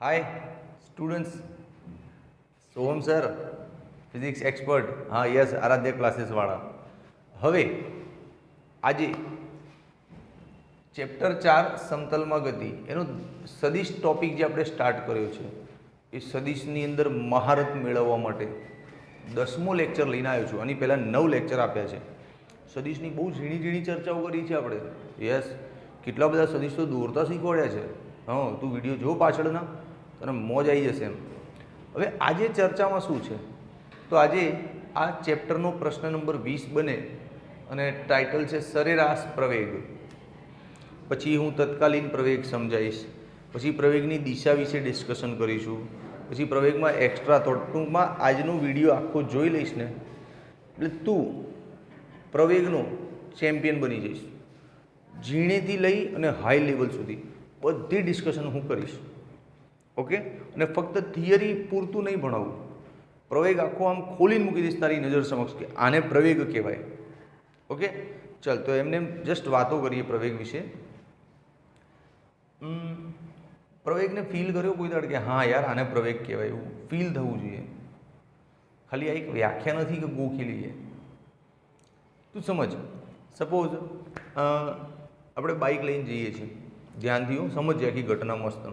Hi students, सोहम sir physics expert. हाँ yes, आराध्य क्लासेसवाળા। હવે આજે ચેપ્ટર 4 સમતલમાં ગતિ એનો સદિશ ટોપિક જે આપણે સ્ટાર્ટ કર્યો છે એ સદિશની અંદર મહારત મેળવવા માટે 10મો લેક્ચર લઈને આવ્યો છું। આની પહેલાં 9 લેક્ચર આપ્યા છે। સદિશની બહુ ઝીણી ઝીણી ચર્ચાઓ કરી છે આપણે। યસ, કેટલા બધા સદિશ તો દોરતા શીખવાડ્યા છે। હા, તું વિડીયો જો પાછળના, તને મોજ આવી જશે એમ। હવે આજે ચર્ચામાં શું છે તો આજે આ ચેપ્ટરનો પ્રશ્ન નંબર 20 બને અને ટાઇટલ છે સરેરાશ પ્રવેગ। પછી હું તત્કાલીન પ્રવેગ સમજાવીશ, પછી પ્રવેગની દિશા વિશે ડિસ્કશન કરીશું, પછી પ્રવેગમાં એક્સ્ટ્રા થોટ। ટૂંકમાં આજનો વિડીયો આખો જોઈ લઈશ ને એટલે તું પ્રવેગનો ચેમ્પિયન બની જઈશ। ઝીણેથી લઈ અને હાઈ લેવલ સુધી બધી ડિસ્કશન હું કરીશ। ઓકે, અને ફક્ત થિયરી પૂરતું નહીં ભણાવું, પ્રવેગ આખો આમ ખોલીને મૂકી દઈશ તારી નજર સમક્ષ કે આને પ્રવેગ કહેવાય। ઓકે ચાલ, તો એમને જસ્ટ વાતો કરીએ પ્રવેગ વિશે। પ્રવેગને ફીલ કર્યો કોઈ દાડ કે હા યાર આને પ્રવેગ કહેવાય, એવું ફીલ થવું જોઈએ। ખાલી આ એક વ્યાખ્યા નથી કે ગોખી લઈએ। તું સમજ, સપોઝ આપણે બાઇક લઈને જઈએ છીએ, ધ્યાનથી હું સમજીએ આખી ઘટના મસ્ત।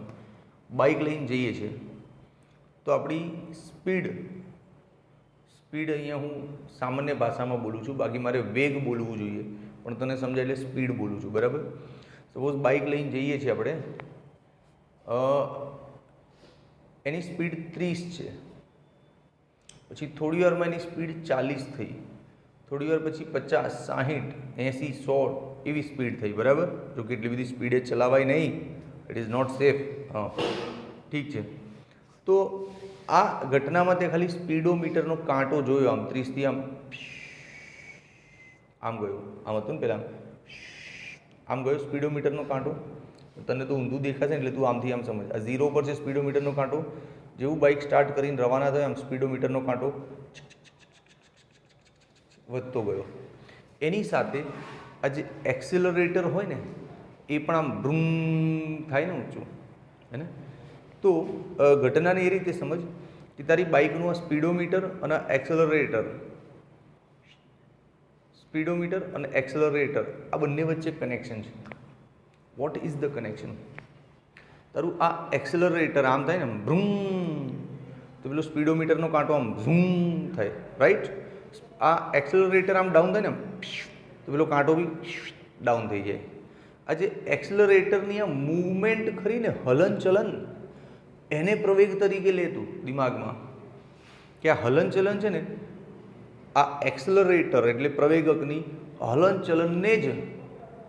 બાઇક લઈને જઈએ છીએ તો આપણી સ્પીડ અહીંયા હું સામાન્ય ભાષામાં બોલું છું, બાકી મારે વેગ બોલવું જોઈએ પણ તને સમજાય એટલે સ્પીડ બોલું છું, બરાબર। સપોઝ બાઇક લઈને જઈએ છીએ આપણે, એની સ્પીડ 30 છે, પછી થોડી વારમાં એની સ્પીડ 40 થઈ, થોડી વાર પછી 50, 60, 80, 100 એવી સ્પીડ થઈ, બરાબર। જો કે એટલી બધી સ્પીડે ચલાવાય નહીં, ઇટ ઇઝ નોટ સેફ। હા ઠીક છે, તો આ ઘટનામાં તે ખાલી સ્પીડોમીટરનો કાંટો જોયો, આમ 30થી આમ ગયો, આમ હતું ને પહેલાં આમ ગયો સ્પીડોમીટરનો કાંટો। તને તો ઊંધું દેખાશે ને એટલે તું આમથી આમ સમજ, આ 0 પર છે સ્પીડોમીટરનો કાંટો। જેવું બાઇક સ્ટાર્ટ કરીને રવાના થાય આમ સ્પીડોમીટરનો કાંટો વધતો ગયો। એની સાથે આ જે એક્સિલરેટર હોય ને એ પણ આમ ભ્રૂમ થાય ને ઊંચું, હે ને। તો ઘટનાને એ રીતે સમજ કે તારી બાઇકનું આ સ્પીડોમીટર અને એક્સેલરેટર આ બંને વચ્ચે કનેક્શન છે। What is the connection? તારું આ એક્સેલરેટર આમ થાય ને ભ્રૂમ તો પેલો સ્પીડોમીટરનો કાંટો આમ ઝૂમ થાય, રાઈટ। આ એક્સેલરેટર આમ ડાઉન થાય ને તો પેલો કાંટો બી ડાઉન થઈ જાય। આ જે એક્સેલરેટરની આ મૂવમેન્ટ ખરી ને, હલનચલન, એને પ્રવેગ તરીકે લેતું દિમાગમાં કે આ હલનચલન છે ને, આ એક્સેલરેટર એટલે પ્રવેગકની હલનચલનને જ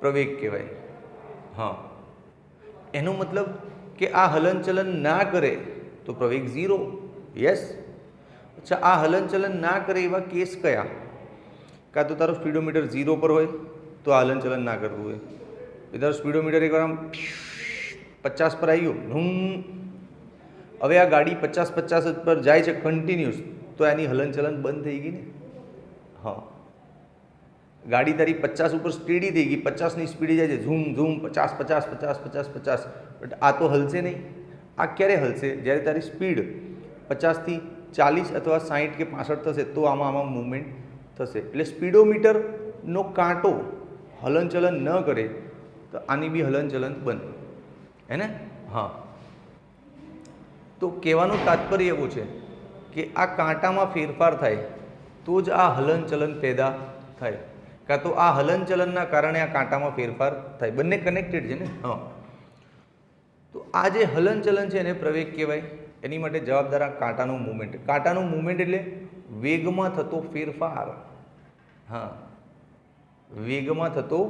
પ્રવેગ કહેવાય। હા, એનો મતલબ કે આ હલનચલન ના કરે તો પ્રવેગ 0। યસ, અચ્છા આ હલનચલન ના કરે એવા કેસ કયા? કાં તો તારો સ્પીડોમીટર 0 પર હોય તો આ હલનચલન ના કરતું હોય, એ તારો સ્પીડોમીટર એકવાર આમ 50 પર આવી ગયો, હવે આ ગાડી 50 પર જાય છે કન્ટિન્યુઅસ, તો એની હલનચલન બંધ થઈ ગઈ ને। હા, ગાડી તારી 50 ઉપર સ્ટેડી થઈ ગઈ, 50ની સ્પીડે જાય છે, ઝૂમ ઝૂમ 50, બટ આ તો હલશે નહીં। આ ક્યારે હલશે? જ્યારે તારી સ્પીડ 50થી 40 અથવા 60 કે 65 થશે તો આમાં મૂવમેન્ટ થશે। એટલે સ્પીડોમીટરનો કાંટો હલનચલન ન કરે તો આની બી હલનચલન બંધ, હે ને। હા, તો કહેવાનું તાત્પર્ય એવું છે કે આ કાંટામાં ફેરફાર થાય તો જ આ હલનચલન પેદા થાય, કાં તો આ હલનચલનના કારણે આ કાંટામાં ફેરફાર થાય, બંને કનેક્ટેડ છે ને। હા, તો આ જે હલનચલન છે એને પ્રવેગ કહેવાય। એની માટે જવાબદાર આ કાંટાનું મૂવમેન્ટ। કાંટાનું મૂવમેન્ટ એટલે વેગમાં થતો ફેરફાર। હા, વેગમાં થતો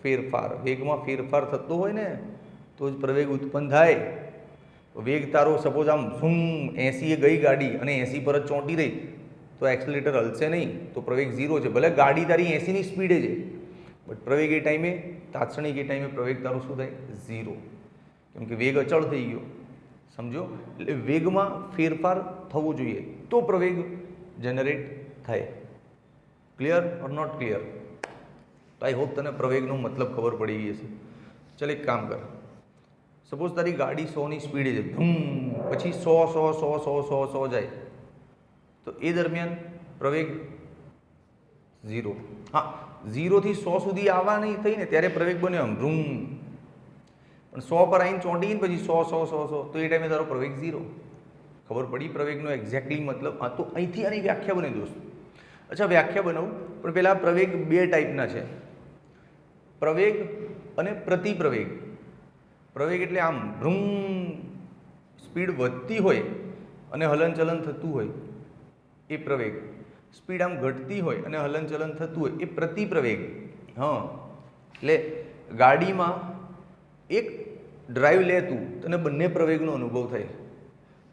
ફેરફાર, વેગમાં ફેરફાર થતો હોય ને તો જ પ્રવેગ ઉત્પન્ન થાય। વેગ તારો સપોઝ આમ ઝૂમ 80એ ગઈ ગાડી અને 80 પર જ ચોંટી રહી તો એક્સેલરેટર હલશે નહીં, તો પ્રવેગ 0 છે। ભલે ગાડી તારી 80ની સ્પીડે છે બટ પ્રવેગ એ ટાઈમે, તાત્ક્ષણિક એ ટાઈમે પ્રવેગ તારો શું થાય? 0, કેમ કે વેગ અચળ થઈ ગયો, સમજો। એટલે વેગમાં ફેરફાર થવો જોઈએ તો પ્રવેગ જનરેટ થાય। Clear or not clear? તો આઈ હોપ તને પ્રવેગનો મતલબ ખબર પડી ગઈ હશે। ચાલ એક કામ કર, સપોઝ તારી ગાડી 100ની સ્પીડે છે, ધૂમ પછી 100 જાય તો એ દરમિયાન પ્રવેગ 0. હા, 0 થી 100 સુધી આવવાની થઈ ને ત્યારે પ્રવેગ બન્યો આમ રૂમ, પણ 100 પર આવીને ચોંટીને પછી 100 તો એ ટાઈમે તારો પ્રવેગ 0. ખબર પડી પ્રવેગનો એક્ઝેક્ટલી મતલબ? હા, તો અહીંથી આની વ્યાખ્યા બને દોસ્ત. અચ્છા, વ્યાખ્યા બનાવું પણ પહેલાં પ્રવેગ બે ટાઈપના છે, પ્રવેગ અને પ્રતિપ્રવેગ. પ્રવેગ એટલે આમ ભ્રૂમ સ્પીડ વધતી હોય અને હલનચલન થતું હોય એ પ્રવેગ. સ્પીડ આમ ઘટતી હોય અને હલનચલન થતું હોય એ પ્રતિપ્રવેગ. હા, એટલે ગાડીમાં એક ડ્રાઈવ લે તું, તને બંને પ્રવેગનો અનુભવ થાય.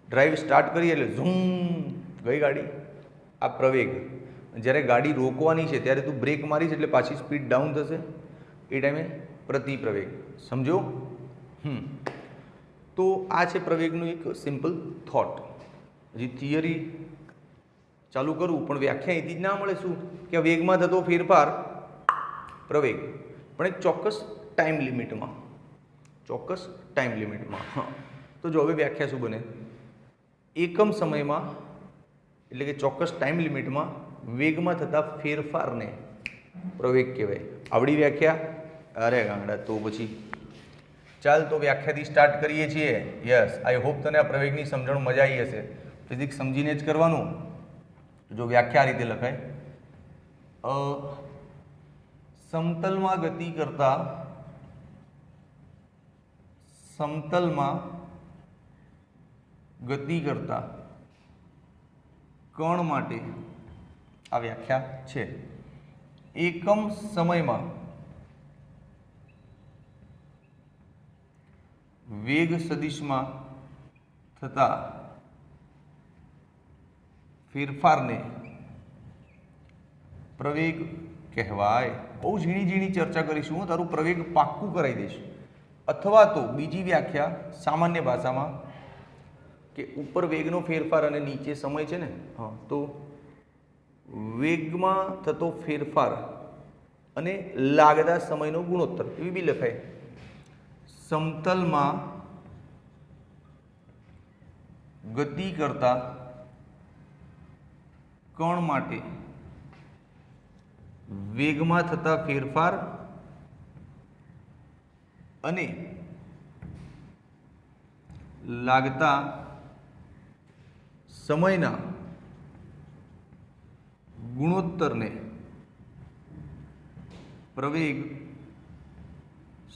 ડ્રાઈવ સ્ટાર્ટ કરીએ એટલે ઝૂમ ગઈ ગાડી, આ પ્રવેગ. જ્યારે ગાડી રોકવાની છે ત્યારે તું બ્રેક મારીશ એટલે પાછી સ્પીડ ડાઉન થશે, એ ટાઈમે પ્રતિપ્રવેગ. સમજો? તો આ છે પ્રવેગનું એક સિમ્પલ થોટ. હજી થિયરી ચાલુ કરું પણ વ્યાખ્યા અહીંથી જ ના મળે. શું કે વેગમાં થતો ફેરફાર પ્રવેગ, પણ એક ચોક્કસ ટાઈમ લિમિટમાં. હા, તો જો હવે વ્યાખ્યા શું બને? એકમ સમયમાં એટલે કે ચોક્કસ ટાઈમ લિમિટમાં વેગમાં થતા ફેરફારને પ્રવેગ કહેવાય. આવડી વ્યાખ્યા? અરે ગાંડા, તો પછી ચાલ તો વ્યાખ્યાથી સ્ટાર્ટ કરીએ છીએ. યસ, આઈ હોપ તને આ પ્રવેગની સમજણ મજા આવી હશે. ફિઝિક્સ સમજીને જ કરવાનું. જો વ્યાખ્યા આ રીતે લખાય, સમતલમાં ગતિ કરતા કણ માટે આ વ્યાખ્યા છે. એકમ સમયમાં વેગ સદિશમાં થતા ફેરફારને પ્રવેગ કહેવાય. બહુ ઝીણી ચર્ચા કરીશું. હું તારું પ્રવેગ પાક્કું કરાવી દઈશ. અથવા તો બીજી વ્યાખ્યા સામાન્ય ભાષામાં કે ઉપર વેગનો ફેરફાર અને નીચે સમય છે ને, હા, તો વેગમાં થતો ફેરફાર અને લાગતા સમયનો ગુણોત્તર એવી બી લખાય. સમતલમાં ગતિ કરતા કણ માટે વેગમાં થતા ફેરફાર અને લાગતા સમયના ગુણોત્તરને પ્રવેગ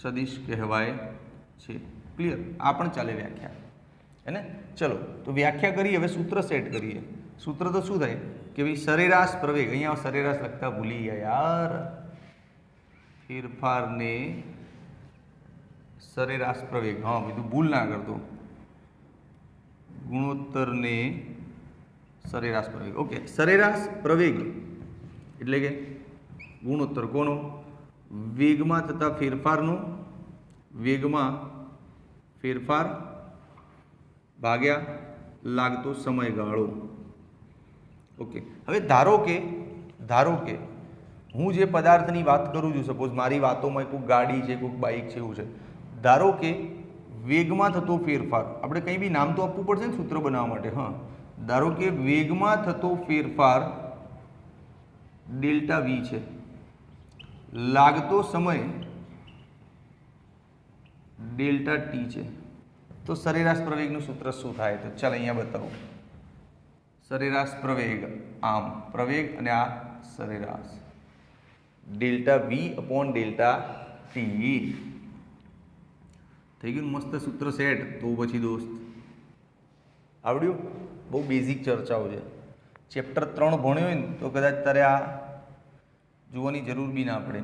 સદિશ કહેવાય છે. ક્લિયર? આ પણ ચાલે વ્યાખ્યા, હે ને? ચલો તો વ્યાખ્યા કરીએ. હવે સૂત્ર સેટ કરીએ. સૂત્ર તો શું થાય કે ભાઈ સરેરાશ પ્રવેગ, અહીંયા સરેરાશ લખતા ભૂલી ગયા યાર, ફેરફારને સરેરાશ પ્રવેગ, હા બીજું ભૂલ ના કરતો, ગુણોત્તરને સરેરાશ પ્રવેગ. ઓકે, સરેરાશ પ્રવેગ એટલે કે ગુણોત્તર કોનો? વેગમાં થતા ફેરફારનો, વેગમાં ફેરફાર ભાગ્યા લાગતો સમયગાળો. ઓકે, હવે ધારો કે હું જે પદાર્થની વાત કરું છું, સપોઝ મારી વાતોમાં કોઈક ગાડી છે, કોઈક બાઇક છે, એવું છે. ધારો કે વેગમાં થતો ફેરફાર, આપણે કંઈ બી નામ તો આપવું પડશે ને સૂત્ર બનાવવા માટે. હા, ધારો કે વેગમાં થતો ફેરફાર ડેલ્ટા વી છે, લાગતો સમય ડેલ્ટા ટી છે. તો સરેરાશ પ્રવેગનું સૂત્ર શું થાય? તો ચાલ અહીંયા બતાવું. સરેરાશ પ્રવેગ, આમ પ્રવેગ અને આ સરેરાશ, delta V upon delta T. થઈ ગયું મસ્ત સૂત્ર સેટ. તો પછી દોસ્ત આવડ્યું? બહુ બેઝિક ચર્ચાઓ છે. ચેપ્ટર 3 ભણ્યો હોય ને તો કદાચ તારે આ જોવાની જરૂર બી ના પડે.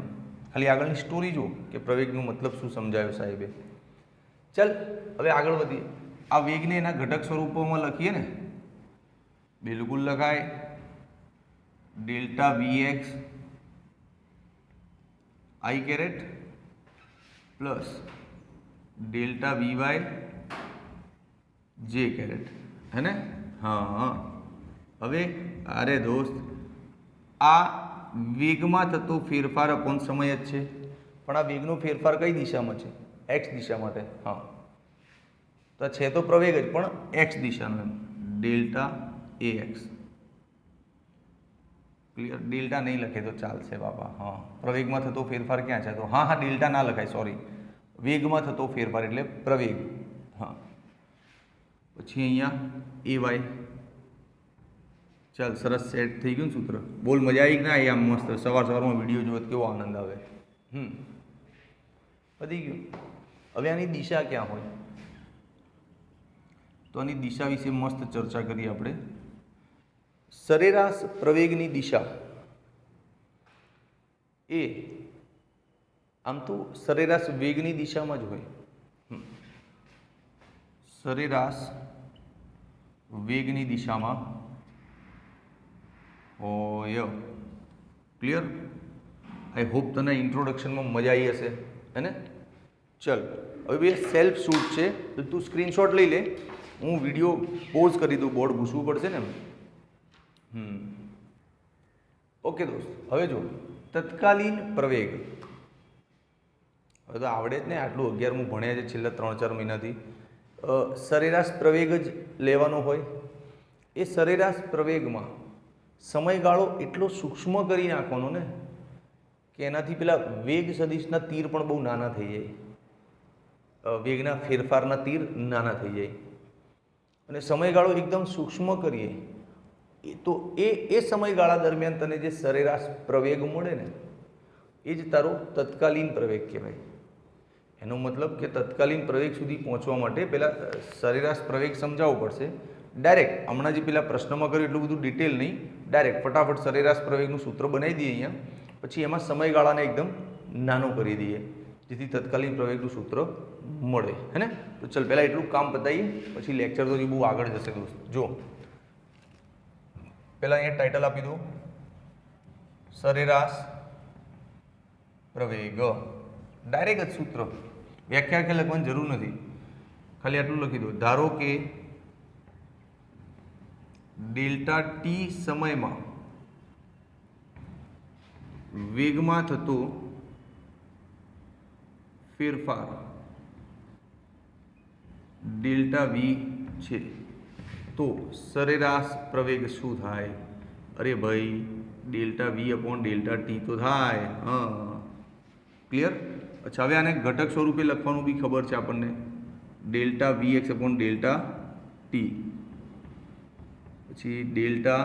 ખાલી આગળની સ્ટોરી જો કે પ્રવેગનું મતલબ શું સમજાયો સાહેબે. ચાલ હવે આગળ વધીએ. આ વેગને એના ઘટક સ્વરૂપોમાં લખીએ ને, બિલકુલ લખાય. Delta V X I caret plus delta V Y J caret, હે ને? હા, હવે અરે દોસ્ત, આ વેગમાં થતો ફેરફાર અપોન સમય જ છે, પણ આ વેગનો ફેરફાર કઈ દિશામાં છે? એક્સ દિશા માટે. હા, તો તો છે તો પ્રવેગ જ પણ એક્સ દિશાનો, એમ ડેલ્ટા એ એક્સ. ક્લિયર? ડેલ્ટા નહીં લખે તો ચાલશે બાપા. હા, પ્રવેગમાં થતો ફેરફાર ક્યાં છે? તો હા ડેલ્ટા ના લખાય, સોરી, વેગમાં થતો ફેરફાર એટલે પ્રવેગ. હા, પછી અહીંયા એ વાય. ચાલ, સરસ સેટ થઈ ગયું ને સૂત્ર. બોલ, મજા આવી કે ના આવી? આમ મસ્ત સવારમાં વિડીયો જોવો કેવો આનંદ આવે. પતી ગયું. હવે આની દિશા ક્યાં હોય? તો આની દિશા વિશે મસ્ત ચર્ચા કરીએ આપણે. સરેરાશ પ્રવેગની દિશા એ આમ તો સરેરાશ વેગની દિશામાં જ હોય. સરેરાશ વેગની દિશામાં હોય. ક્લિયર? આઈ હોપ તને ઇન્ટ્રોડક્શનમાં મજા આવી હશે, હે ને? ચલ, હવે બે સેલ્ફ શૂટ છે, તો તું સ્ક્રીનશોટ લઈ લે. હું વિડીયો પોઝ કરી દઉં, બોર્ડ ઘૂસવું પડશે ને. ઓકે દોસ્ત, હવે જો તત્કાલીન પ્રવેગ. હવે તો આવડે જ ને, આટલું 11મું ભણ્યા છે છેલ્લા 3-4 મહિનાથી. સરેરાશ પ્રવેગ જ લેવાનો હોય. એ સરેરાશ પ્રવેગમાં સમયગાળો એટલો સૂક્ષ્મ કરી નાખવાનો ને કે એનાથી પેલા વેગ સદિશના તીર પણ બહુ નાના થઈ જાય. વેગના ફેરફારના તીર નાના થઈ જાય અને સમયગાળો એકદમ સૂક્ષ્મ કરીએ તો એ સમયગાળા દરમિયાન તને જે સરેરાશ પ્રવેગ મળે ને એ જ તારો તત્કાલીન પ્રવેગ કહેવાય. એનો મતલબ કે તત્કાલીન પ્રવેગ સુધી પહોંચવા માટે પહેલાં સરેરાશ પ્રવેગ સમજાવવો પડશે. ડાયરેક્ટ હમણાં જે પેલા પ્રશ્નમાં કર્યું એટલું બધું ડિટેલ નહીં, ડાયરેક્ટ ફટાફટ સરેરાશ પ્રવેગનું સૂત્ર બનાવી દઈએ અહીંયા, પછી એમાં સમયગાળાને એકદમ નાનો કરી દઈએ જેથી તત્કાલીન પ્રવેગનું સૂત્ર મળે, હે ને? તો ચાલ પહેલાં એટલું કામ બતાવીએ, પછી લેક્ચર તો બહુ આગળ જશે દોસ્ત. જો પહેલાં અહીંયા ટાઇટલ આપી દો, સરેરાશ પ્રવેગ. ડાયરેક્ટ જ સૂત્ર, વ્યાખ્યા કે લખવાની જરૂર નથી, ખાલી આટલું લખી દો. ધારો કે ડેલ્ટા ટી સમયમાં વેગમાં થતો ફેરફાર ડેલ્ટા વી છે તો સરેરાશ પ્રવેગ શું થાય? અરે ભાઈ, delta V upon delta T તો થાય. હા, ક્લિયર? અચ્છા, હવે આને ઘટક સ્વરૂપે લખવાનું બી ખબર છે આપણને. Delta V X upon delta T, પછી delta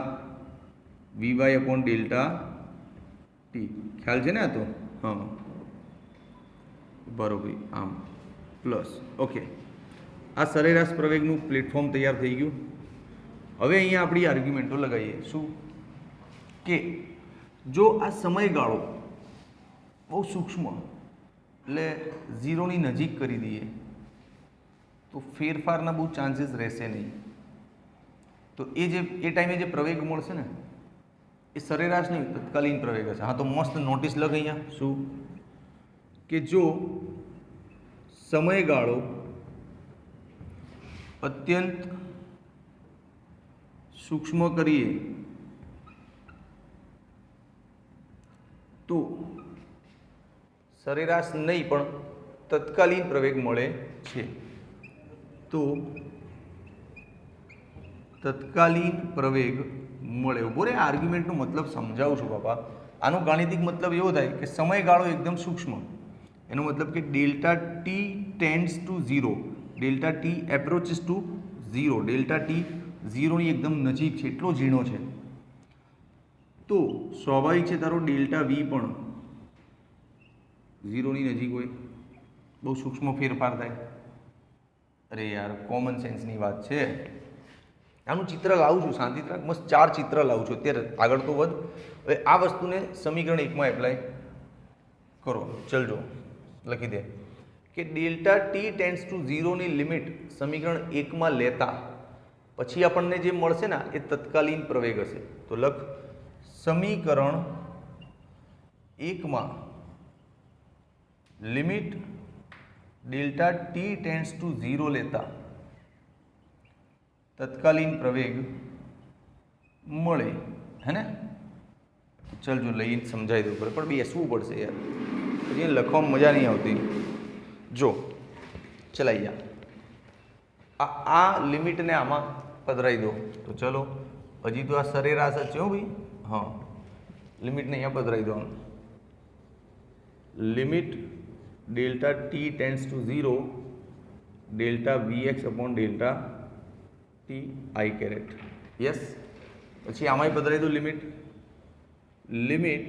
V Y upon delta T. ખ્યાલ છે ને આ તો? હા, બરોબર. આમ પ્લસ. ઓકે, આ સરેરાશ પ્રવેગનું પ્લેટફોર્મ તૈયાર થઈ ગયું. હવે અહીંયા આપણી આર્ગ્યુમેન્ટો લગાવીએ. શું કે જો આ સમયગાળો બહુ સૂક્ષ્મ એટલે 0ની નજીક કરી દઈએ તો ફેરફારના બહુ ચાન્સીસ રહેશે નહીં. તો એ ટાઈમે જે પ્રવેગ મળશે ને એ સરેરાશ નહીં, તત્કાલીન પ્રવેગ હશે. હા, તો મસ્ત નોટિસ લખ અહીંયા. શું કે જો સમયગાળો અત્યંત સૂક્ષ્મ કરીએ તો સરેરાશ નહીં પણ તત્કાલીન પ્રવેગ મળે છે. તો તત્કાલીન પ્રવેગ મળે. ઉભો રે, આર્ગ્યુમેન્ટનો મતલબ સમજાવું છું બાપા. આનો ગાણિતિક મતલબ એવો થાય કે સમયગાળો એકદમ સૂક્ષ્મ, એનો મતલબ કે delta T tends to 0, delta T approaches to 0, delta T 0ની એકદમ નજીક છે, એટલો ઝીણો છે. તો સ્વાભાવિક છે તારો ડેલ્ટા વી પણ 0ની નજીક હોય, બહુ સૂક્ષ્મ ફેરફાર થાય. અરે યાર, કોમન સેન્સની વાત છે. આનું ચિત્ર લાવું છું, શાંતિથી રાખ. મસ્ત 4 ચિત્ર લાવું છું અત્યારે, આગળ તો વધ. હવે આ વસ્તુને સમીકરણ 1માં એપ્લાય કરો. ચલજો, લખી દે કે ડેલ્ટા ટી ટેન્ડ્સ ટુ 0ની લિમિટ સમીકરણ 1માં લેતા પછી આપણને જે મળશે ને એ તત્કાલીન પ્રવેગ હશે. તો લખ સમીકરણ 1માં limit delta T tends to 0 લેતા તત્કાલીન પ્રવેગ મળે, હે ને? ચાલ જો લઈને સમજાવી દઉં પડે, પણ બેસવું પડશે યાર, પછી લખવામાં મજા નહીં આવતી. જો ચલાઈ જા. આ લિમિટને આમાં પધરાવી દો તો ચલો હજી તો આ સરેરાશ જ છે હો ભાઈ. હા, લિમિટને અહીંયા પધરાવી દો. Limit delta T tends to 0 delta V X upon delta T I caret. Yes. પછી આમાંય પધરાવી દો limit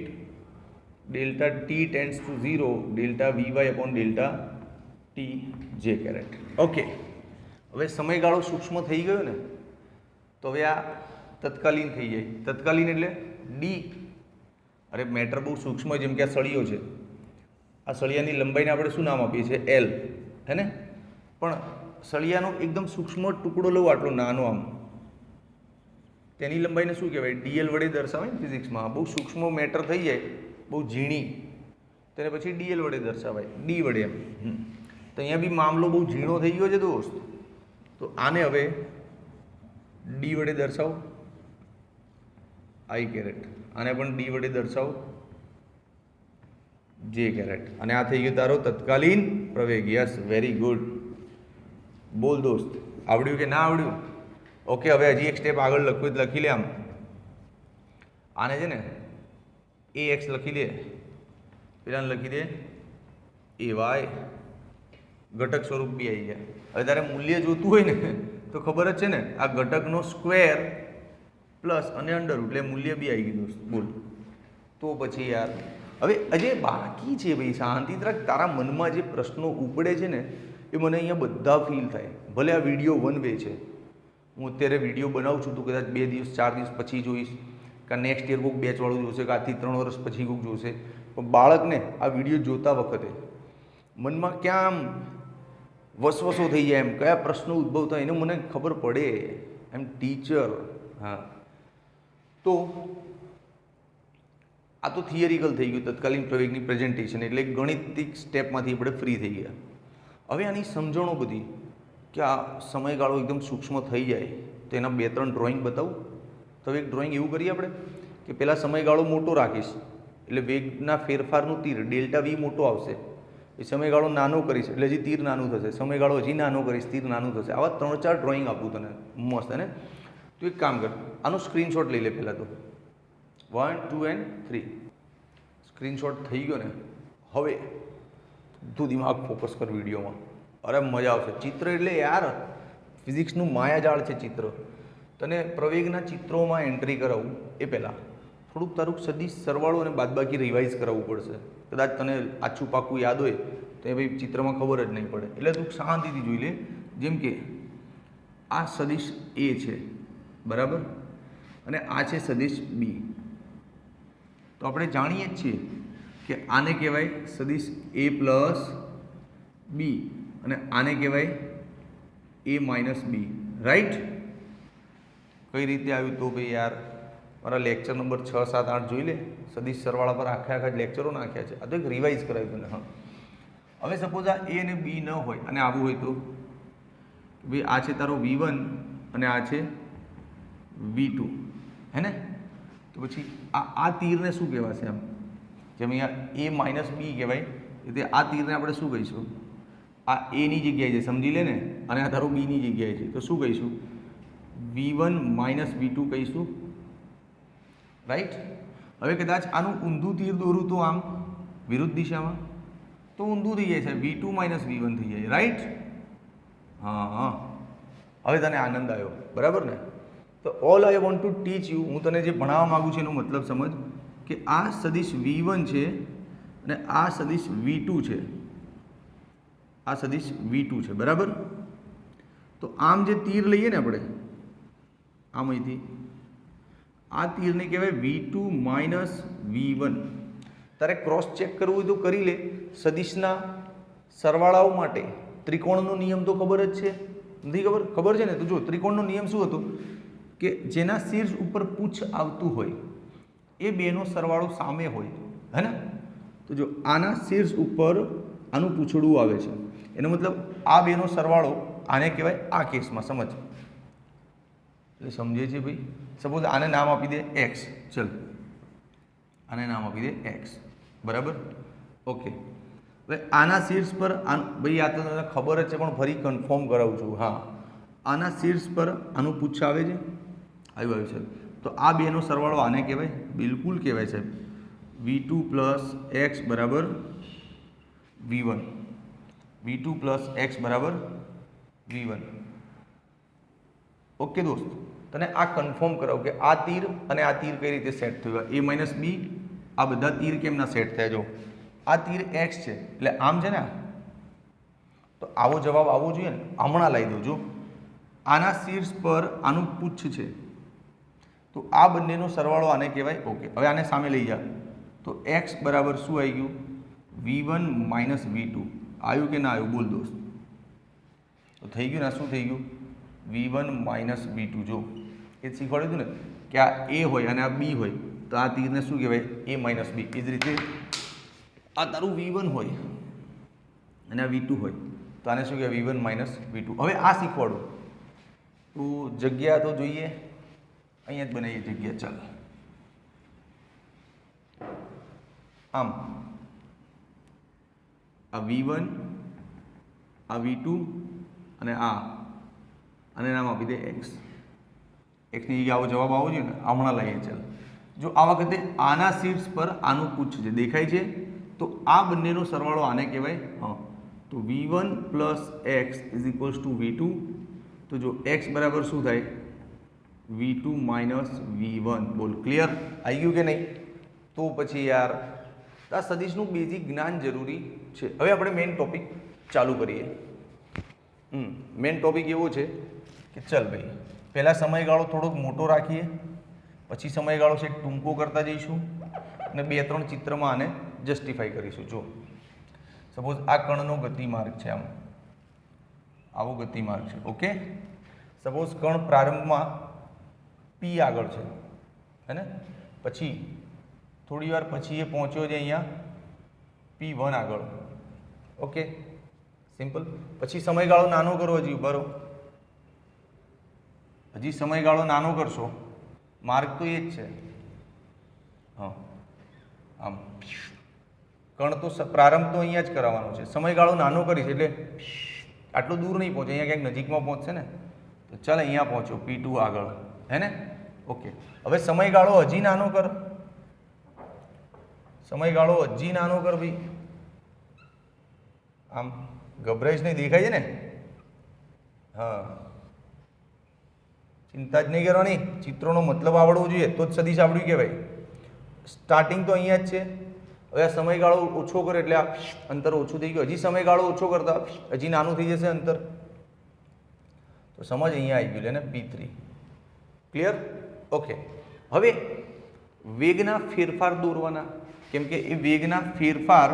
delta T tends to 0 delta V Y upon delta T J caret. Okay, હવે સમયગાળો સૂક્ષ્મ થઈ ગયો ને, તો હવે આ તત્કાલીન થઈ જાય. તત્કાલીન એટલે ડી. અરે મેટર બહુ સૂક્ષ્મ, જેમ કે આ સળિયો છે, આ સળિયાની લંબાઈને આપણે શું નામ આપીએ છીએ? એલ, હે ને? પણ સળિયાનો એકદમ સૂક્ષ્મ ટુકડો લઉં, આટલો નાનો, આમ તેની લંબાઈને શું કહેવાય? ડીએલ વડે દર્શાવાય ને ફિઝિક્સમાં. બહુ સૂક્ષ્મ મેટર થઈ જાય, બહુ ઝીણી, તેને પછી ડીએલ વડે દર્શાવાય, ડી વડે એમ. તો અહીંયા બી મામલો બહુ ઝીણો થઈ ગયો છે દોસ્ત. તો આને હવે ડી વડે દર્શાવો, આઈ કેરેટ. આને પણ ડી વડે દર્શાવો, જે કેરેટ. અને આ થઈ ગયું તારો તત્કાલીન પ્રવેગ. Yes, very good. બોલ દોસ્ત, આવડ્યું કે ના આવડ્યું? ઓકે, હવે હજી એક સ્ટેપ આગળ લખવું તો લખી લે. આને છે ને એ એક્સ લખી દે, પેલાને લખી દે એ વાય. ઘટક સ્વરૂપ બી આવી જાય. હવે તારે મૂલ્ય જોતું હોય ને તો ખબર જ છે ને, આ ઘટકનો સ્ક્વેર પ્લસ અને અંડરરૂટ, એટલે મૂલ્ય બી આવી ગયું દોસ્ત. બોલ તો પછી યાર હવે હજી બાકી છે ભાઈ. શાંતિથી રાખ. તારા મનમાં જે પ્રશ્નો ઉપડે છે ને એ મને અહીંયા બધા ફીલ થાય. ભલે આ વિડીયો 1 વે છે, હું અત્યારે વિડીયો બનાવું છું, તો કદાચ 2 દિવસ 4 દિવસ પછી જોઈશ, કે નેક્સ્ટ યર કોઈક બેચવાળું જોશે, કે આજથી 3 વર્ષ પછી કોઈક જોશે. પણ બાળકને આ વિડીયો જોતા વખતે મનમાં ક્યાં આમ વસવસો થઈ જાય, એમ કયા પ્રશ્નો ઉદ્ભવ થાય એને મને ખબર પડે. એમ ટીચર. હા, તો આ તો થિયરિકલ થઈ ગયું, તત્કાલીન પ્રવેગની પ્રેઝન્ટેશન. એટલે ગણિતિક સ્ટેપમાંથી આપણે ફ્રી થઈ ગયા. હવે આની સમજણો બધી, કે આ સમયગાળો એકદમ સૂક્ષ્મ થઈ જાય તો એના 2-3 ડ્રોઈંગ બતાવું. તો એક ડ્રોઈંગ એવું કરીએ આપણે કે પહેલાં સમયગાળો મોટો રાખીશ, એટલે વેગના ફેરફારનું તીર ડેલ્ટા વી મોટો આવશે. એ સમયગાળો નાનો કરીશ એટલે હજી તીર નાનું થશે, સમયગાળો હજી નાનો કરીશ, તીર નાનું થશે. આવા 3-4 ડ્રોઈંગ આપું તને મસ્ત. ને તું એક કામ કર, આનો સ્ક્રીનશોટ લઈ લે પહેલાં તો. 1, 2 and 3. સ્ક્રીનશોટ થઈ ગયો ને, હવે તું દિમાગ ફોકસ કર વિડીયોમાં. અરે મજા આવશે. ચિત્ર એટલે યાર ફિઝિક્સનું માયાજાળ છે ચિત્ર. તને પ્રવેગના ચિત્રોમાં એન્ટ્રી કરાવું એ પહેલાં થોડુંક તારું સદીશ, સરવાળો અને બાદબાકી રિવાઇઝ કરાવવું પડશે. કદાચ તને આછું પાકું યાદ હોય તો એ ભાઈ ચિત્રમાં ખબર જ નહીં પડે. એટલે તું શાંતિથી જોઈ લે. જેમ કે આ સદીશ એ છે, બરાબર, અને આ છે સદીશ બી. તો આપણે જાણીએ જ છીએ કે આને કહેવાય સદીશ એ પ્લસ બી, અને આને કહેવાય એ માઇનસ બી. રાઈટ? કઈ રીતે આવ્યું? તો ભાઈ યાર મારા લેક્ચર નંબર 6, 7, 8 જોઈ લે. સદીશ સરવાળા પર આખા લેક્ચરો નાખ્યા છે. આ તો એક રિવાઇઝ કરાવ્યું તને. હા, હવે સપોઝ આ એ અને બી ન હોય અને આવું હોય તો ભાઈ આ છે તારો V1 અને આ છે V2, હે ને? તો પછી આ તીરને શું કહેવાશે? એમ જેમ અહીંયા એ માઇનસ બી કહેવાય, એટલે આ તીરને આપણે શું કહીશું? આ એની જગ્યાએ છે, સમજી લે ને, અને આ તારો બીની જગ્યાએ છે, તો શું કહીશું? V1 માઇનસ V2 કહીશું. રાઈટ? હવે કદાચ આનું ઊંધું તીર દોરું તો આમ વિરુદ્ધ દિશામાં, તો ઊંધું થઈ જાય છે, V2 માઇનસ V1 થઈ જાય. રાઈટ? હા હા, હવે તને આનંદ આવ્યો, બરાબર ને? તો all I want to teach you, હું તને જે ભણાવવા માગું છું એનો મતલબ સમજ, કે આ સદીશ V1 છે અને આ સદીશ V2 છે. આ સદીશ V2 છે, બરાબર? તો આમ જે તીર લઈએ ને આપણે આમ અહીંથી, આ તીરને કહેવાય V2 માઇનસ V1. તારે ક્રોસ ચેક કરવું હોય તો કરી લે. સદીશના સરવાળાઓ માટે ત્રિકોણનો નિયમ તો ખબર જ છે, નથી ખબર? ખબર છે ને? તો જો ત્રિકોણનો નિયમ શું હતો કે જેના શીર્ષ ઉપર પૂછ આવતું હોય એ બેનો સરવાળો સામે હોય, હે ને? તો જો આના શીર્ષ ઉપર આનું પૂછડું આવે છે, એનો મતલબ આ બેનો સરવાળો આને કહેવાય આ કેસમાં. સમજ? એટલે સમજે છે ભાઈ? સપોઝ આને નામ આપી દે એક્સ. ચલ, આને નામ આપી દે એક્સ, બરાબર? ઓકે. હવે આના શીર્ષ પર ભાઈ આ તો તને ખબર જ છે, પણ ફરી કન્ફર્મ કરાવું છું. હા, આના શીર્ષ પર આનું પુચ્છ આવે છે, આવ્યું સાહેબ. તો આ બેનો સરવાળો આને કહેવાય, બિલકુલ કહેવાય સાહેબ, V2 પ્લસ એક્સ બરાબર V1. V2 પ્લસ એક્સ બરાબર V1. ઓકે દોસ્ત, તને આ કન્ફર્મ કરાવું કે આ તીર અને આ તીર કઈ રીતે સેટ થયું, a માઇનસ બી, આ બધા તીર કેમના સેટ થયા. જો આ તીર એક્સ છે એટલે આમ છે ને, તો આવો જવાબ આવવો જોઈએ ને. હમણાં લઈ દો. જો આના શીર્ષ પર આનું પુચ્છ છે, તો આ બંનેનો સરવાળો આને કહેવાય. ઓકે, હવે આને સામે લઈ જા, તો એક્સ બરાબર શું આવી ગયું, V1 માઇનસ V2. આવ્યું કે ના આવ્યું, બોલ દોસ્ત. તો થઈ ગયું ને, શું થઈ ગયું, V1 માઇનસ V2. જો એ શીખવાડ્યું હતું ને કે આ A હોય અને આ B હોય, તો આ તીરને શું કહેવાય, A માઇનસ B. એ જ રીતે આ તારું V1 હોય અને આ V2 હોય, તો આને શું કહેવાય, V1 માઇનસ V2. હવે આ શીખવાડું તો જગ્યા તો જોઈએ, અહીંયા જ બનાવીએ જગ્યા. ચાલ, આમ આ V1, આ V2 અને અને નામ આપી દે એક્સ. એક્સની જગ્યાએ આવો જવાબ આવવો જોઈએ ને, હમણાં લઈએ. ચાલ, જો આ વખતે આના શીર્ષ પર આનું પુચ્છ છે, દેખાય છે, તો આ બંનેનો સરવાળો આને કહેવાય. હા, તો V1 plus x is equals to V2. તો જો એક્સ બરાબર શું થાય, V2 માઇનસ V1. બોલ, ક્લિયર? આવી ગયું કે નહીં? તો પછી યાર આ સદીશનું બેઝિક જ્ઞાન જરૂરી છે. હવે આપણે મેઇન ટોપિક ચાલુ કરીએ. મેઇન ટોપિક એવો છે કે ચાલ ભાઈ, પહેલાં સમયગાળો થોડોક મોટો રાખીએ, પછી સમયગાળો છે ટૂંકો કરતા જઈશું અને 2-3 ચિત્રમાં આને જસ્ટિફાઈ કરીશું. જો સપોઝ આ કણનો ગતિમાર્ગ છે, આવો ગતિમાર્ગ છે. ઓકે, સપોઝ કણ પ્રારંભમાં P આગળ છે, હે ને, પછી થોડી વાર પછી એ પહોંચ્યો છે અહીંયા P1 આગળ. Okay, simple. પછી સમયગાળો નાનો કરો, હજી બરો, હજી સમયગાળો નાનો કરશો, માર્ગ તો એ જ છે. હા, આમ કણ તો પ્રારંભ તો અહીંયા જ કરાવવાનો છે, સમયગાળો નાનો કરીશ એટલે આટલું દૂર નહીં પહોંચે, અહીંયા ક્યાંક નજીકમાં પહોંચશે ને. તો ચાલ અહીંયા પહોંચ્યો P2 આગળ, હે ને. ઓકે, હવે સમયગાળો હજી નાનો કર, સમયગાળો હજી નાનો કર ભાઈ. આમ ગભરાઈશ નહીં, દેખાય છે ને. હા, ચિંતા જ નહીં કરવાની, ચિત્રોનો મતલબ આવડવો જોઈએ તો જ સદીશ આવડ્યું કહેવાય. સ્ટાર્ટિંગ તો અહીંયા જ છે. હવે આ સમયગાળો ઓછો કરે એટલે આ અંતર ઓછું થઈ ગયું. હજી સમયગાળો ઓછો કરતા હજી નાનું થઈ જશે અંતર. તો સમજ અહીંયા આવી ગયું ને, P3. ક્લિયર? ઓકે, હવે વેગના ફેરફાર દોરવાના, કેમ કે એ વેગના ફેરફાર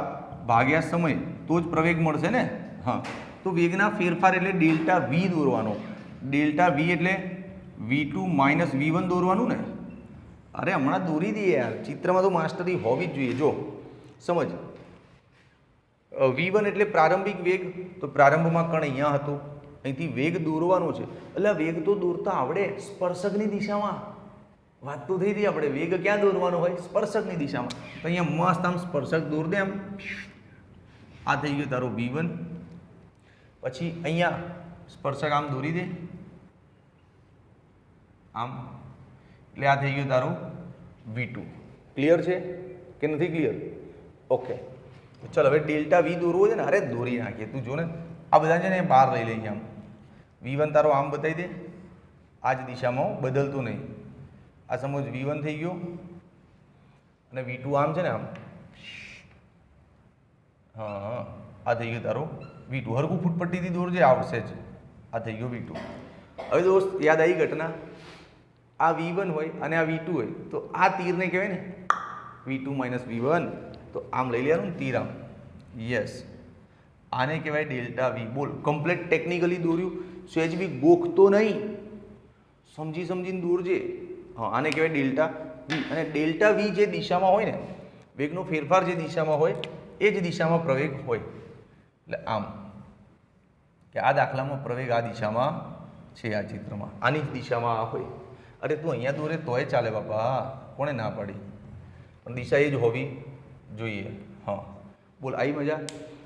ભાગ્યા સમય તો જ પ્રવેગ મળશે ને. હા, તો વેગના ફેરફાર એટલે ડેલ્ટા V દોરવાનો. ડેલ્ટા V એટલે V2 માઇનસ V1 દોરવાનું ને. અરે હમણાં દોરી દઈએ યાર, ચિત્રમાં તો માસ્ટરી હોવી જ જોઈએ. જો સમજ, V1 એટલે પ્રારંભિક વેગ, તો પ્રારંભમાં કણ અહીંયા હતો, અહીંથી વેગ દોરવાનો છે. એટલે વેગ તો દોરતા આવડે, સ્પર્શકની દિશામાં. વાત તો થઈ હતી આપણે, વેગ ક્યાં દોરવાનો હોય, સ્પર્શકની દિશામાં. તો અહીંયા મસ્ત આમ સ્પર્શક દોર દે આમ. આ થઈ ગયું તારો V1. પછી અહીંયા સ્પર્શક આમ દોરી દે આમ, એટલે આ થઈ ગયું તારું V2. ક્લિયર છે કે નથી ક્લિયર? ઓકે, ચાલ હવે ડેલ્ટા V દોરવો છે ને. અરે દોરી નાખીએ, તું જો ને, આ બધા છે ને બહાર લઈ લઈએ. આમ V1 તારો આમ બતાવી દે, આ જ દિશામાં, બદલતું નહીં. આ સમજ V1 થઈ ગયો અને V2 આમ છે ને, આમ. હા, આ થઈ ગયું તારો V2. હરકું ફૂટપટ્ટીથી દોરજે, આવશે જ. આ થઈ ગયો V2. હવે દોસ્ત યાદ આવી ઘટના, આ V1 હોય અને આ V2 હોય, તો આ તીરને કહેવાય ને V2 માઇનસ V1. તો આમ લઈ લેવાનું ને તીર આમ. યસ, આને કહેવાય ડેલ્ટા V. બોલ, કમ્પ્લીટ ટેકનિકલી દોર્યું, સહેજ બી ગોખતો નહીં, સમજી સમજીને દોરજે. હા, આને કહેવાય ડેલ્ટા V. અને ડેલ્ટા V જે દિશામાં હોય ને, વેગનો ફેરફાર જે દિશામાં હોય એ જ દિશામાં પ્રવેગ હોય. એટલે આમ કે આ દાખલામાં પ્રવેગ આ દિશામાં છે, આ ચિત્રમાં આની જ દિશામાં આ હોય. અરે તું અહીંયા દોરે તોય ચાલે બાપા, કોણે ના પાડી, પણ દિશા એ જ હોવી જોઈએ. હા, બોલ, આવી મજા?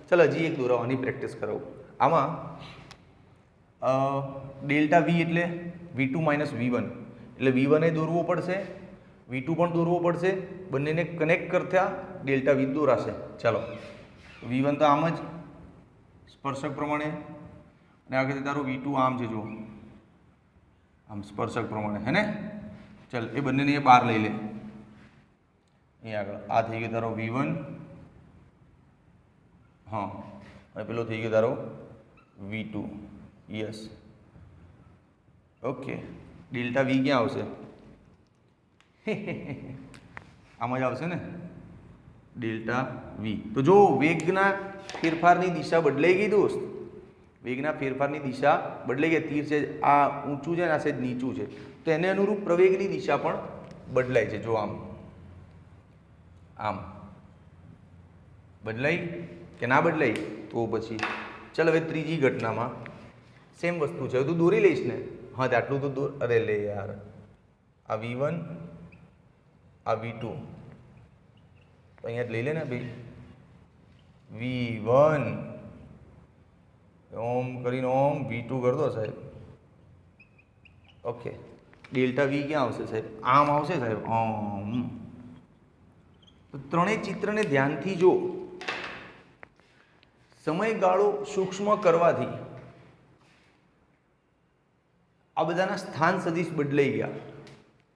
ચાલ હજી એક દોરાવાની પ્રેક્ટિસ કરાવું. આમાં ડેલ્ટા વી એટલે V2 માઇનસ V1 એટલે V1 એ દોરવો પડશે, V2 પણ દોરવો પડશે, બંનેને કનેક્ટ કરતા ડેલ્ટા વી દોરાશે. ચાલો V1 તો આમ જ સ્પર્શક પ્રમાણે, અને આગળ તારો V2 આમ છે, જો આમ સ્પર્શક પ્રમાણે, હે ને. ચાલ એ બંનેને એ બહાર લઈ લે. અહીંયા આગળ આ થઈ ગયો તારો V1, હા, અને પેલો થઈ ગયો તારો V2. Yes, okay. ડેલ્ટા વી ક્યાં આવશે? આમ જ આવશે ને, ડેલ્ટા વી. તો જો વેગના ફેરફારની દિશા બદલાઈ ગઈ દોસ્ત, વેગના ફેરફારની દિશા બદલાઈ ગઈ. તીર છે આ ઊંચું છે ને આ છે નીચું છે, તો એને અનુરૂપ પ્રવેગની દિશા પણ બદલાય છે. જો આમ આમ બદલાઈ કે ના બદલાઈ? તો પછી ચાલ હવે ત્રીજી ઘટનામાં સેમ વસ્તુ છે, તું દોરી લઈશ ને? હા, આટલું તો દોર. અરે લે યાર, આ V1 આ V2 તો અહીંયા જ લઈ લે ને ભાઈ. V1 ઓમ કરીને ઓમ V2 કર દો સાહેબ. ઓકે, ડેલ્ટા વી ક્યાં આવશે સાહેબ? આમ આવશે સાહેબ, આમ. તો ત્રણેય ચિત્રને ધ્યાનથી જો. સમયગાળો સૂક્ષ્મ કરવાથી આ બધાના સ્થાન સદિશ બદલાઈ ગયા.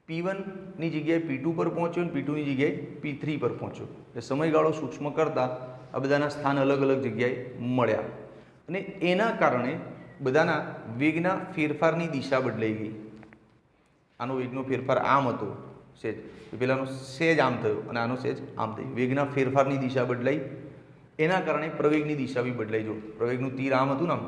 P1 ની જગ્યાએ P2 પર પહોંચ્યો, અને P2 ની જગ્યાએ P3 પર પહોંચ્યો. એટલે સમયગાળો સૂક્ષ્મ કરતા આ બધાના સ્થાન અલગ અલગ જગ્યાએ મળ્યા, અને એના કારણે બધાના વેગના ફેરફારની દિશા બદલાઈ ગઈ. આનો વેગનો ફેરફાર આમ હતો સેજ, પેલાનો સેજ આમ થયો, અને આનો સેજ આમ થયો. વેગના ફેરફારની દિશા બદલાઈ, એના કારણે પ્રવેગની દિશા બી બદલાઈ. જો પ્રવેગનું તીર આમ હતું ને, આમ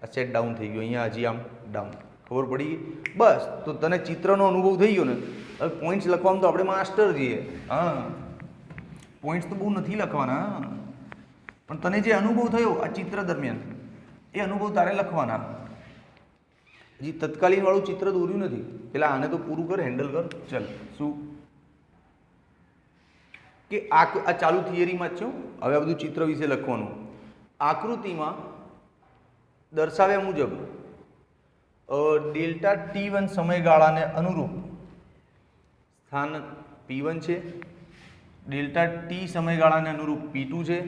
આ સેટ ડાઉન થઈ ગયું, અહીંયા હજી આમ ડાઉન. ખબર પડી ગઈ? બસ. તો તને ચિત્રનો અનુભવ થઈ ગયો ને. હવે પોઈન્ટ્સ લખવામાં તો આપણે માસ્ટર છીએ. હા, પોઈન્ટ્સ તો બહુ નથી લખવાના, પણ તને જે અનુભવ થયો આ ચિત્ર દરમિયાન, એ અનુભવ તારે લખવાના. હજી તત્કાલીન વાળું ચિત્ર દોર્યું નથી. પેલા આને તો પૂરું કર, હેન્ડલ કર. ચાલ, શું કે આ ચાલુ થિયરીમાં જ છે. હવે આ બધું ચિત્ર વિશે લખવાનું. આકૃતિમાં દર્શાવ્યા મુજબ ડેલ્ટા T1 સમયગાળાને અનુરૂપ સ્થાન P1 છે, ડેલ્ટા T સમયગાળાને અનુરૂપ P2 છે,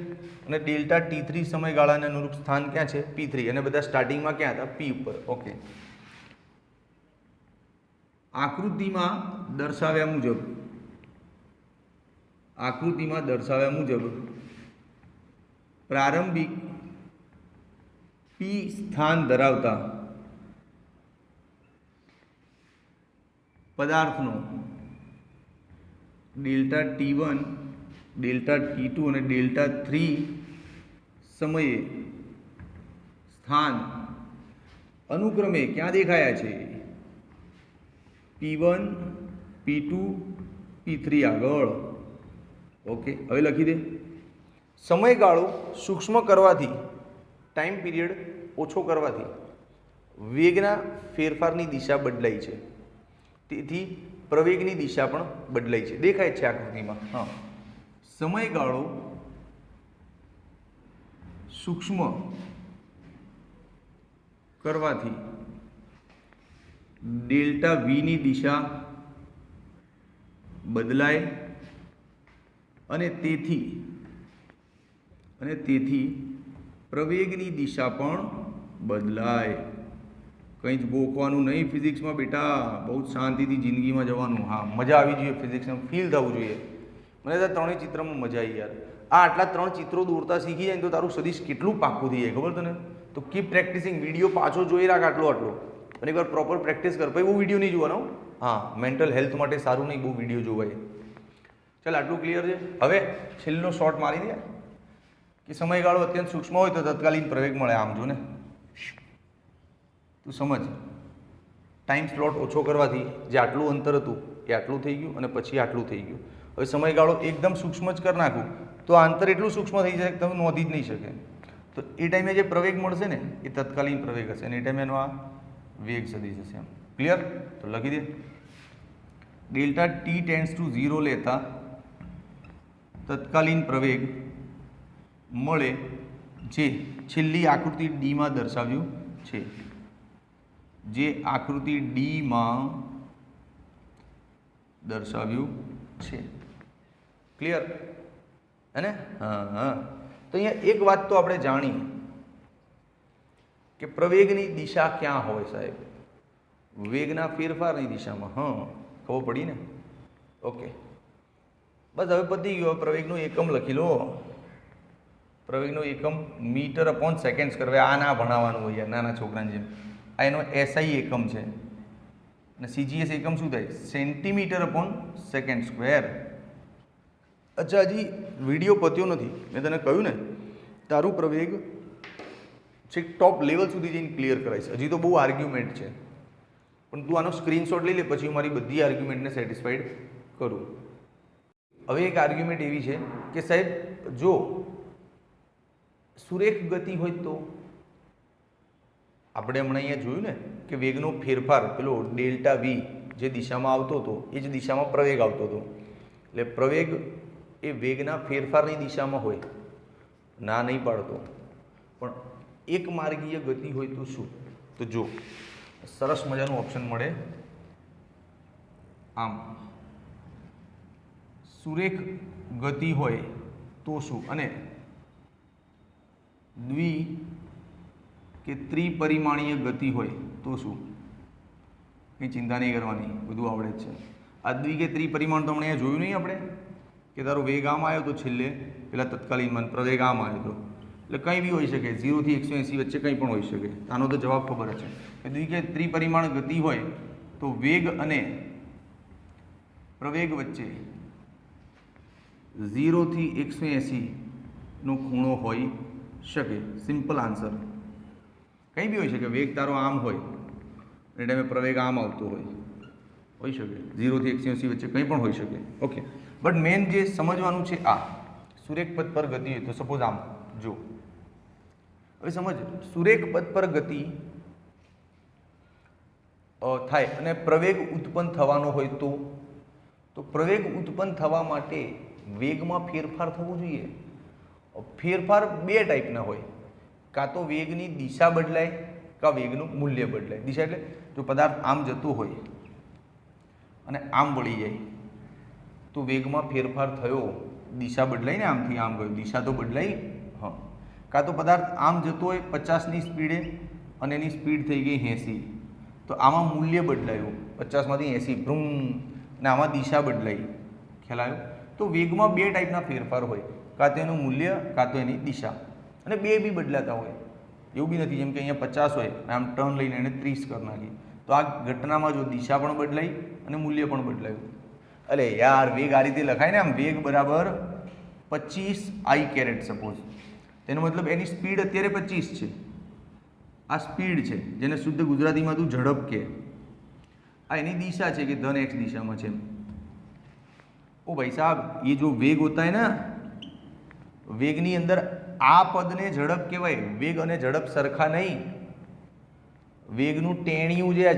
અને ડેલ્ટા T3 સમયગાળાને અનુરૂપ સ્થાન ક્યાં છે? P3. અને બધા સ્ટાર્ટિંગમાં ક્યાં હતા? P ઉપર. ઓકે. આકૃતિમાં દર્શાવ્યા મુજબ પ્રારંભિક P સ્થાન ધરાવતા પદાર્થનો ડેલ્ટા T1, ડેલ્ટા T2 અને ડેલ્ટા 3 સમયે સ્થાન અનુક્રમે ક્યાં દેખાયા છે? P1, P2, P3 આગળ. ઓકે, હવે લખી દે. સમયગાળો સૂક્ષ્મ કરવાથી, ટાઈમ પીરિયડ ઓછો કરવાથી વેગના ફેરફારની દિશા બદલાઈ છે, તેથી પ્રવેગની દિશા પણ બદલાઈ છે. દેખાય છે આકૃતિમાં. હા, સમયગાળો સૂક્ષ્મ કરવાથી ડેલ્ટા વીની દિશા બદલાય, અને તેથી પ્રવેગની દિશા પણ બદલાય. કંઈ જ ગોખવાનું નહીં ફિઝિક્સમાં બેટા, બહુ જ શાંતિથી જિંદગીમાં જવાનું. હા, મજા આવી જોઈએ, ફિઝિક્સમાં ફીલ થવું જોઈએ. મને તો ત્રણેય ચિત્રમાં મજા આવી યાર. આટલા 3 ચિત્રો દોરતા શીખી જાય ને તો તારું સદીશ કેટલું પાક્કું થઈ જાય ખબર તને? તો કીપ પ્રેક્ટિસિંગ. વિડીયો પાછો જોઈ રાખ આટલો, અને એકવાર પ્રોપર પ્રેક્ટિસ કર. પછી બહુ વિડીયો નહીં જોવાનો. હા, મેન્ટલ હેલ્થ માટે સારું નહીં બહુ વિડીયો જોવાય. ચાલ, આટલું ક્લિયર છે. હવે છેલ્લો શોર્ટ મારી દે કે સમયગાળો અત્યંત સૂક્ષ્મ હોય તો તત્કાલીન પ્રવેગ મળે. આમ જો ને, તું સમજ. ટાઈમ સ્લોટ ઓછો કરવાથી જે આટલું અંતર હતું એ આટલું થઈ ગયું, અને પછી આટલું થઈ ગયું. હવે સમયગાળો એકદમ સૂક્ષ્મ જ કરી નાખું તો આ અંતર એટલું સૂક્ષ્મ થઈ જાય કે તમે નોંધી જ નહીં શકે. તો એ ટાઈમે જે પ્રવેગ મળશે ને એ તત્કાલીન પ્રવેગ હશે, અને એ ટાઈમે એનો આ વેગ સદિશ હશે. એમ ક્લિયર? તો લખી દે. ડેલ્ટા T ટેન્ડ્સ ટુ 0 લેતા તત્કાલીન પ્રવેગ મળે, જે છેલ્લી આકૃતિ ડીમાં દર્શાવ્યું છે. જે આકૃતિ ડીમાં દર્શાવ્યું છે. ક્લિયર હે ને? હા. તો અહીંયા એક વાત તો આપણે જાણીએ કે પ્રવેગની દિશા ક્યાં હોય સાહેબ? વેગના ફેરફારની દિશામાં. ખબર પડી ને? ઓકે, બસ હવે પતી ગયો. પ્રવેગનું એકમ લખી લો. પ્રવેગનો એકમ મીટર અપોન સેકન્ડ્સ કરવા. આ ના ભણાવવાનું હોય યાર, નાના છોકરાને જેમ. આ એનો એસઆઈ એકમ છે અને સીજીએસ એકમ શું થાય? Centimetre upon second square. અચ્છા, હજી વિડીયો પત્યો નથી. મેં તને કહ્યું ને તારું પ્રવેગ છેક ટોપ લેવલ સુધી જઈને ક્લિયર કરાવીશ. હજી તો બહુ આર્ગ્યુમેન્ટ છે, પણ તું આનો સ્ક્રીનશોટ લઈ લે, પછી હું મારી બધી આર્ગ્યુમેન્ટને સેટિસ્ફાઈડ કરું. હવે એક આર્ગ્યુમેન્ટ એવી છે કે સાહેબ જો સુરેખ ગતિ હોય તો આપણે હમણાં અહીંયા જોયું ને કે વેગનો ફેરફાર પેલો ડેલ્ટા વી જે દિશામાં આવતો હતો એ જ દિશામાં પ્રવેગ આવતો હતો. એટલે પ્રવેગ એ વેગના ફેરફારની દિશામાં હોય, ના નહીં પાડતો. પણ એક માર્ગીય ગતિ હોય તો શું? તો જો સરસ મજાનું ઓપ્શન મળે આમ, સુરેખ ગતિ હોય તો શું અને દ્વિ કે ત્રિપરિમાણીય ગતિ હોય તો શું? કંઈ ચિંતા નહીં કરવાની, બધું આવડે જ છે. આ દ્વિ કે ત્રિપરિમાણ તો હમણાં અહીંયા જોયું નહીં આપણે કે તારો વેગ આમ આવ્યો તો છેલ્લે પેલા તત્કાલીનમાં પ્રવેગ આમ આવ્યો હતો. એટલે કંઈ બી હોઈ શકે, 0 થી 180 વચ્ચે કંઈ પણ હોઈ શકે. આનો તો જવાબ ખબર જ છે કે દ્વિ કે ત્રિપરિમાણ ગતિ હોય તો વેગ અને પ્રવેગ વચ્ચે 0 થી 180 નો ખૂણો હોઈ શકે. Simple answer. કંઈ બી હોઈ શકે. વેગ તારો આમ હોય એ ટાઈમે પ્રવેગ આમ આવતો હોઈ શકે. 0 થી 180 વચ્ચે કંઈ પણ હોઈ શકે. ઓકે, બટ મેન જે સમજવાનું છે આ સુરેખ પથ પર ગતિ હોય તો સપોઝ આમ જો. હવે સમજ, સુરેખ પથ પર ગતિ થાય અને પ્રવેગ ઉત્પન્ન થવાનો હોય તો પ્રવેગ ઉત્પન્ન થવા માટે વેગમાં ફેરફાર થવો જોઈએ. ફેરફાર બે ટાઈપના હોય, કાં તો વેગની દિશા બદલાય કાં વેગનું મૂલ્ય બદલાય. દિશા એટલે જો પદાર્થ આમ જતો હોય અને આમ વળી જાય તો વેગમાં ફેરફાર થયો, દિશા બદલાઈ ને, આમથી આમ ગયું, દિશા તો બદલાઈ. કાં તો પદાર્થ આમ જતો હોય 50ની સ્પીડે અને એની સ્પીડ થઈ ગઈ 80, તો આમાં મૂલ્ય બદલાયું 50માંથી 80 ભ્રૂમ, અને આમાં દિશા બદલાઈ. ખ્યાલ આવ્યો? તો વેગમાં બે ટાઈપના ફેરફાર હોય, કાં તો એનું મૂલ્ય કાં તો એની દિશા, અને બે બી બદલાતા હોય. એવું બી નથી જેમ કે અહીંયા 50 હોય આમ ટર્ન લઈને એને 30 કરી નાખી, તો આ ઘટનામાં જો દિશા પણ બદલાઈ અને મૂલ્ય પણ બદલાયું. અરે યાર, વેગ આ રીતે લખાય ને, આમ વેગ બરાબર 25 I કેરેટ સપોઝ. તેનો મતલબ એની સ્પીડ અત્યારે 25 છે. આ સ્પીડ છે જેને શુદ્ધ ગુજરાતીમાં તું ઝડપ કે. આ એની દિશા છે કે ધન x દિશામાં છે. ઓ ભાઈ સાहब, ये जो वेग होता है ना, વેગની અંદર આ પદને ઝડપ કહેવાય. વેગ અને ઝડપ સરખા નહીં. વેગનું ટેણિયું જે આ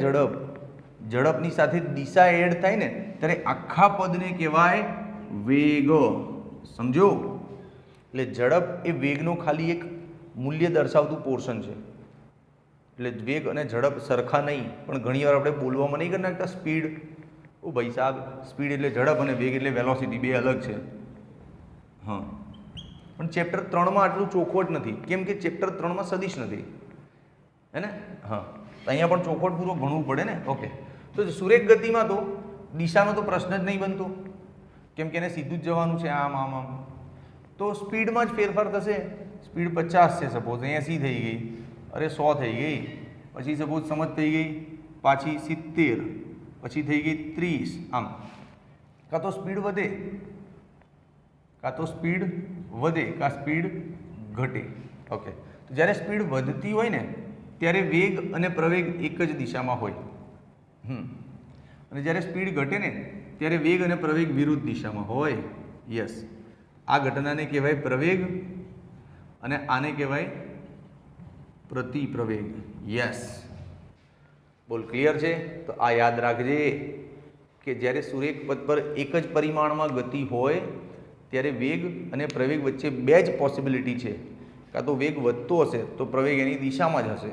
ઝડપની સાથે દિશા એડ થાય ને ત્યારે આખા પદને કહેવાય વેગ. સમજો? એટલે ઝડપ એ વેગનો ખાલી એક મૂલ્ય દર્શાવતું પોર્શન છે. એટલે વેગ અને ઝડપ સરખા નહીં, પણ ઘણીવાર આપણે બોલવામાં નહીં કરી નાખતા સ્પીડ. ઓ ભાઈ સાહેબ, સ્પીડ એટલે ઝડપ અને વેગ એટલે વેલોસિટી, બે અલગ છે. પણ ચેપ્ટર 3માં આટલું ચોખવટ નથી, કેમ કે ચેપ્ટર 3માં સદિશ નથી, હે ને? તો અહીંયા પણ ચોખવટપૂર્વક ભણવું પડે ને. ઓકે, તો સુરેખ ગતિમાં તો દિશાનો તો પ્રશ્ન જ નહીં બનતો, કેમ કે એને સીધું જ જવાનું છે આમ આમ આમ. તો સ્પીડમાં જ ફેરફાર થશે. સ્પીડ 50 છે સપોઝ, 80 થઈ ગઈ, અરે 100 થઈ ગઈ, પછી સપોઝ સમજ થઈ ગઈ, પાછી 70, પછી થઈ ગઈ 30. આમ કાં તો સ્પીડ વધે કાં સ્પીડ ઘટે. ઓકે, તો જ્યારે સ્પીડ વધતી હોય ને ત્યારે વેગ અને પ્રવેગ એક જ દિશામાં હોય, અને જ્યારે સ્પીડ ઘટે ને ત્યારે વેગ અને પ્રવેગ વિરુદ્ધ દિશામાં હોય. યસ, આ ઘટનાને કહેવાય પ્રવેગ અને આને કહેવાય પ્રતિપ્રવેગ. યસ, બોલ ક્લિયર છે? તો આ યાદ રાખજે કે જ્યારે સુરેખ પથ પર એક જ પરિમાણમાં ગતિ હોય ત્યારે વેગ અને પ્રવેગ વચ્ચે બે જ પોસિબિલિટી છે. કાં તો વેગ વધતો હશે તો પ્રવેગ એની દિશામાં જ હશે,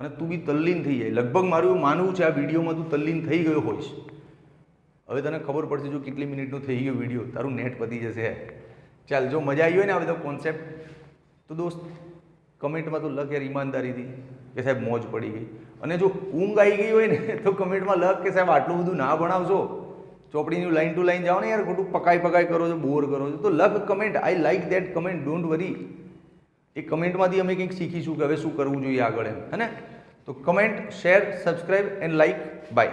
અને તું બી તલ્લીન થઈ જાય. લગભગ મારું એવું માનવું છે આ વિડીયોમાં તું તલ્લીન થઈ ગયો હોઈશ. હવે તને ખબર પડશે જો કેટલી મિનિટનો થઈ ગયો વિડીયો, તારું નેટ પતી જશે. ચાલ, જો મજા આવી હોય ને આ બધો કોન્સેપ્ટ, તો દોસ્ત કમેન્ટમાં તો લખ યાર ઈમાનદારીથી કે સાહેબ મોજ પડી ગઈ. અને જો ઊંઘ આવી ગઈ હોય ને તો કમેન્ટમાં લખ કે સાહેબ આટલું બધું ના ભણાવશો, ચોપડીનું લાઈન ટુ લાઈન જાઓ ને યાર, ખોટું પકાઈ કરો છો, બોર કરો છો. તો લખ comment, I like that comment, don't worry. એ કમેન્ટમાંથી અમે કંઈક શીખીશું કે હવે શું કરવું જોઈએ આગળ એમ, હે ને? તો comment, share, subscribe and like. By.